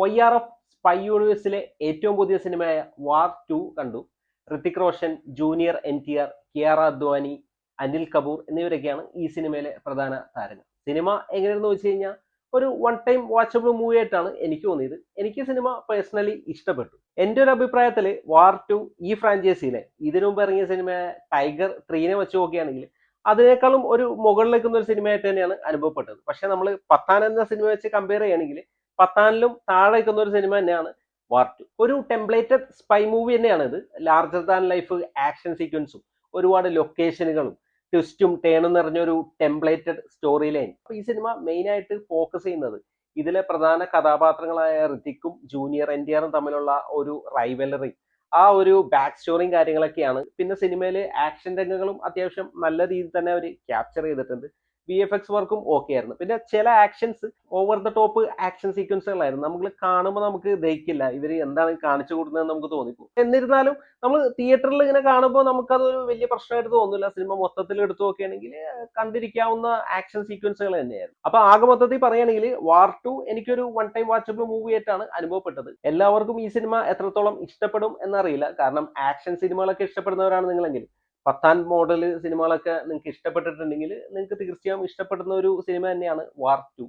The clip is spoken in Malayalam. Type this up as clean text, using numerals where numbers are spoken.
YRF സ്പൈ യൂണിവേഴ്സിലെ ഏറ്റവും പുതിയ സിനിമയായ വാർ 2 കണ്ടു. ഋത്തിക് റോഷൻ, ജൂനിയർ NTR, കിയാറ അദ്വാനി, അനിൽ കപൂർ എന്നിവരൊക്കെയാണ് ഈ സിനിമയിലെ പ്രധാന താരങ്ങൾ. സിനിമ എങ്ങനെയാണെന്ന് വെച്ച് കഴിഞ്ഞാൽ ഒരു വൺ ടൈം വാച്ചബിൾ മൂവി ആയിട്ടാണ് എനിക്ക് തോന്നിയത്. എനിക്ക് സിനിമ പേഴ്സണലി ഇഷ്ടപ്പെട്ടു. എൻ്റെ ഒരു അഭിപ്രായത്തിൽ വാർ 2 ഈ ഫ്രാഞ്ചൈസിയിലെ ഇതിനു മുമ്പ് ഇറങ്ങിയ സിനിമ ടൈഗർ 3 വെച്ച് നോക്കുകയാണെങ്കിൽ അതിനേക്കാളും ഒരു മുകളിലേക്കുന്ന ഒരു സിനിമയായിട്ട് തന്നെയാണ് അനുഭവപ്പെട്ടത്. പക്ഷെ നമ്മൾ പത്താൻ എന്ന സിനിമ വെച്ച് കമ്പയർ ചെയ്യുകയാണെങ്കിൽ പത്താനിലും താഴെ നിൽക്കുന്ന ഒരു സിനിമ തന്നെയാണ് വാർ 2. ഒരു ടെംപ്ലേറ്റഡ് സ്പൈ മൂവി തന്നെയാണ് ഇത്. ലാർജർ ദാൻ ലൈഫ് ആക്ഷൻ സീക്വൻസും ഒരുപാട് ലൊക്കേഷനുകളും ട്വിസ്റ്റും ടേണും നിറഞ്ഞൊരു ടെംപ്ലേറ്റഡ് സ്റ്റോറി ലൈൻ. അപ്പൊ ഈ സിനിമ മെയിൻ ആയിട്ട് ഫോക്കസ് ചെയ്യുന്നത് ഇതിലെ പ്രധാന കഥാപാത്രങ്ങളായ ഋതിക്കും ജൂനിയർ NTRും തമ്മിലുള്ള ഒരു റൈവലറി, ആ ഒരു ബാക്ക് സ്റ്റോറിയും കാര്യങ്ങളൊക്കെയാണ്. പിന്നെ സിനിമയിലെ ആക്ഷൻ രംഗങ്ങളും അത്യാവശ്യം നല്ല രീതിയിൽ തന്നെ അവർ ക്യാപ്ചർ ചെയ്തിട്ടുണ്ട്. VFX വർക്കും ഓക്കെ ആയിരുന്നു. പിന്നെ ചില actions over the top action സീക്വൻസുകളായിരുന്നു. നമ്മൾ കാണുമ്പോൾ നമുക്ക് ദഹിക്കില്ല, ഇവർ എന്താണ് കാണിച്ചു കൊടുക്കുന്നതെന്ന് നമുക്ക് തോന്നിപ്പോ. എന്നിരുന്നാലും നമ്മൾ തിയേറ്ററിൽ ഇങ്ങനെ കാണുമ്പോൾ നമുക്കതൊരു വലിയ പ്രശ്നമായിട്ട് തോന്നില്ല. സിനിമ മൊത്തത്തിൽ എടുത്തു നോക്കുകയാണെങ്കിൽ കണ്ടിരിക്കാവുന്ന ആക്ഷൻ സീക്വൻസുകൾ തന്നെയായിരുന്നു. അപ്പൊ ആകെ മൊത്തത്തിൽ പറയുകയാണെങ്കിൽ വാർ 2 എനിക്കൊരു വൺ ടൈം വാച്ചബിൾ മൂവി ആയിട്ടാണ് അനുഭവപ്പെട്ടത്. എല്ലാവർക്കും ഈ സിനിമ എത്രത്തോളം ഇഷ്ടപ്പെടും എന്നറിയില്ല. കാരണം ആക്ഷൻ സിനിമകളൊക്കെ ഇഷ്ടപ്പെടുന്നവരാണ് നിങ്ങളെങ്കിൽ പത്താൻ മോഡൽ സിനിമകളൊക്കെ നിങ്ങൾക്ക് ഇഷ്ടപ്പെട്ടിട്ടുണ്ടെങ്കിൽ നിങ്ങൾക്ക് തീർച്ചയായും ഇഷ്ടപ്പെടുന്ന ഒരു സിനിമ തന്നെയാണ് വാർ 2.